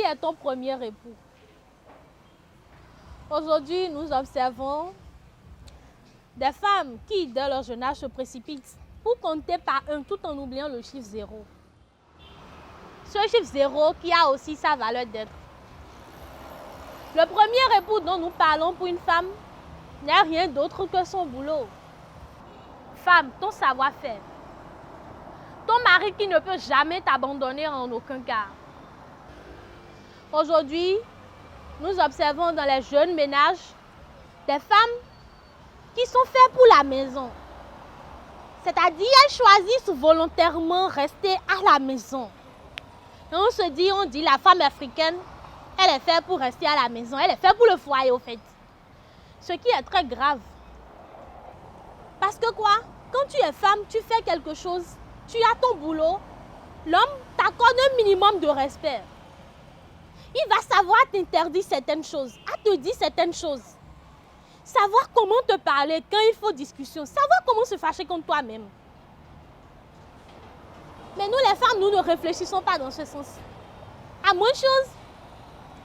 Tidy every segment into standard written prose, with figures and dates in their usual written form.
est ton premier époux? Aujourd'hui, nous observons des femmes qui, dès leur jeune âge, se précipitent pour compter par un tout en oubliant le chiffre 0. Ce chiffre 0 qui a aussi sa valeur d'être. Le premier époux dont nous parlons pour une femme n'est rien d'autre que son boulot. Femme, ton savoir-faire. Ton mari qui ne peut jamais t'abandonner en aucun cas. Aujourd'hui, nous observons dans les jeunes ménages des femmes qui sont faites pour la maison. C'est-à-dire, elles choisissent volontairement rester à la maison. Et on dit la femme africaine, elle est faite pour rester à la maison. Elle est faite pour le foyer, au fait. Ce qui est très grave. Parce que quoi? Quand tu es femme, tu fais quelque chose, tu as ton boulot, l'homme t'accorde un minimum de respect. Il va savoir t'interdire certaines choses, à te dire certaines choses. Savoir comment te parler quand il faut discussion. Savoir comment se fâcher contre toi-même. Mais nous, les femmes, nous ne réfléchissons pas dans ce sens. À moins de choses,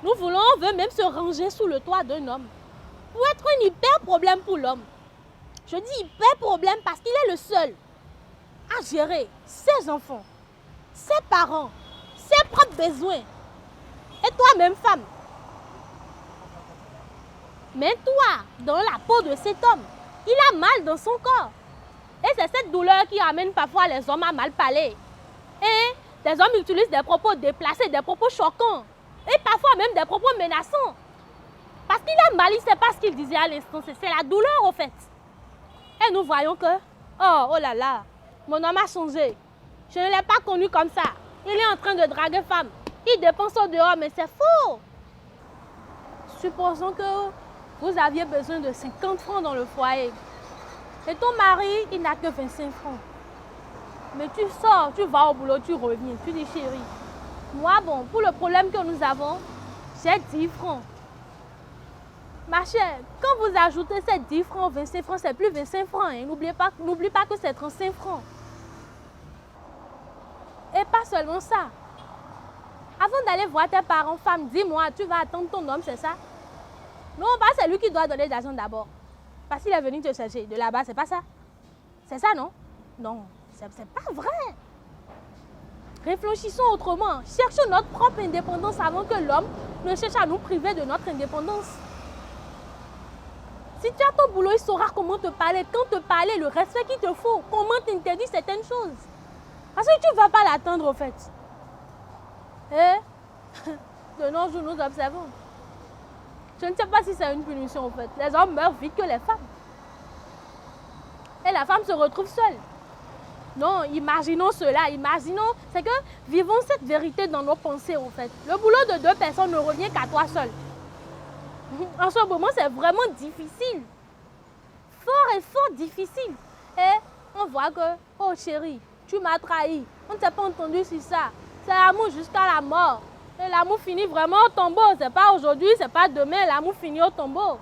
on veut même se ranger sous le toit d'un homme. Pour être un hyper problème pour l'homme. Je dis hyper problème parce qu'il est le seul à gérer ses enfants, ses parents, ses propres besoins. Et toi-même, femme, mets-toi dans la peau de cet homme. Il a mal dans son corps. Et c'est cette douleur qui amène parfois les hommes à mal parler. Et les hommes utilisent des propos déplacés, des propos choquants. Et parfois même des propos menaçants. Parce qu'il a mal, il ne sait pas ce qu'il disait à l'instant. C'est la douleur, au fait. Et nous voyons que, oh là là, mon homme a changé. Je ne l'ai pas connu comme ça. Il est en train de draguer femme. Il dépense au dehors, mais c'est faux. Supposons que vous aviez besoin de 50 francs dans le foyer. Et ton mari, il n'a que 25 francs. Mais tu sors, tu vas au boulot, tu reviens. Tu dis, chérie, moi, bon, pour le problème que nous avons, j'ai 10 francs. Ma chère, quand vous ajoutez ces 10 francs, 25 francs, c'est plus 25 francs. Hein. N'oublie pas que c'est 35 francs. Et pas seulement ça. Avant d'aller voir tes parents, femme, dis-moi, tu vas attendre ton homme, c'est ça? Non, c'est lui qui doit donner de l'argent d'abord. Parce qu'il est venu te chercher de là-bas, c'est pas ça? C'est ça, non? Non, c'est pas vrai. Réfléchissons autrement. Cherchons notre propre indépendance avant que l'homme ne cherche à nous priver de notre indépendance. Si tu as ton boulot, il saura comment te parler, quand te parler, le respect qu'il te faut, comment t'interdire certaines choses. Parce que tu ne vas pas l'attendre, au fait. De nos jours, nous observons. Je ne sais pas si c'est une punition, en fait. Les hommes meurent vite que les femmes. Et la femme se retrouve seule. Non, imaginons cela, c'est que vivons cette vérité dans nos pensées, en fait. Le boulot de 2 personnes ne revient qu'à toi seul. En ce moment, c'est vraiment difficile. Fort difficile. Et on voit que, oh chérie, tu m'as trahi. On ne s'est pas entendu sur ça. C'est l'amour jusqu'à la mort. Et l'amour finit vraiment au tombeau. C'est pas aujourd'hui, c'est pas demain. L'amour finit au tombeau.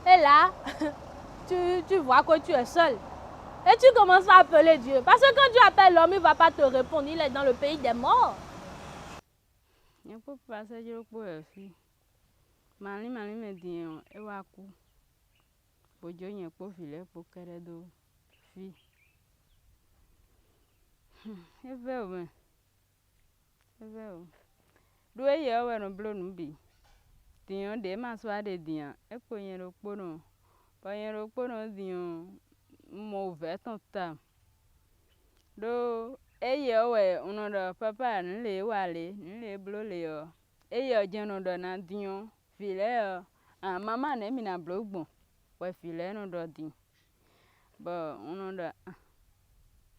Et là, tu vois que tu es seul. Et tu commences à appeler Dieu. Parce que quand tu appelles l'homme, il ne va pas te répondre. Il est dans le pays des morts. Mali me dit, ewaku. Bojo nye po file po keredo fi. Eve o. Do ye o no blo nu bi. Dion de ma so ade dian. E ko yen ro po no. Pa yen ro po no dion mo ve ton ta. Do eye o uno do papa nle wale, nle blo le yo. Eye jeno do na dion file mama ne mi na blo gbon. We file no do di. Ba uno do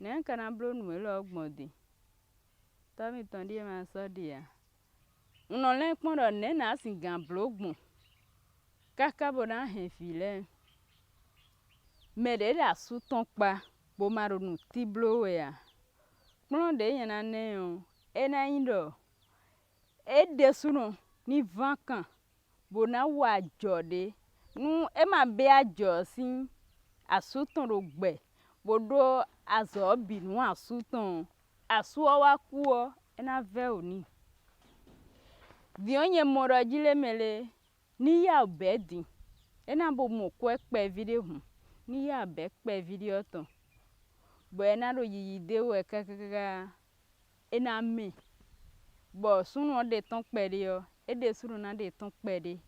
ne kana blo nu lo gbon di. Ta mi ton di ma so dia. Uno le pon do ne na singan blo gbon. Kaka bo na he file. Me de la su ton pa bo maro nu ti blo we ya. Pon de yen na ne yo. E na indo. E de su no ni vankan. Bo na wa jode. Nu e ma be ajo sin asuton ro gbe. Bo do azo bi nu asuton. Asu o wa ku o. E na ve oni. Dionye moro jile mele ni ya bedi. Ena bo mo kwe kpe video hu. Ni ya be kpe video ton. Bo ena ro yi de we kaka ena me. Bo sunu de ton kpe de yo. E de sunu na de ton kpe de.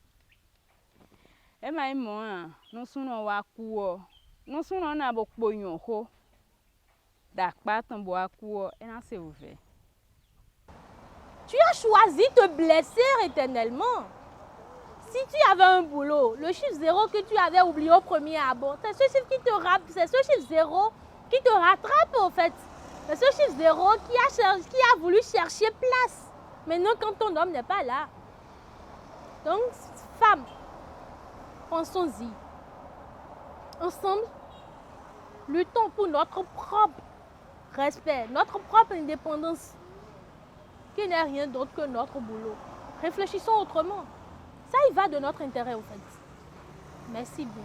E ma imo a no sunu wa kuo. No sunu na bo kponyo ho. Da kpa ton bo akuo ena se ouvert. Tu as choisi de te blesser éternellement. Si tu avais un boulot, le chiffre 0 que tu avais oublié au premier abord, c'est ce chiffre c'est ce chiffre 0 qui te rattrape au fait. C'est ce chiffre 0 qui a voulu chercher place. Maintenant, quand ton homme n'est pas là. Donc, femme, pensons-y. Ensemble, luttons pour notre propre respect, notre propre indépendance, qui n'est rien d'autre que notre boulot. Réfléchissons autrement. Ça y va de notre intérêt, au fait. Merci bien.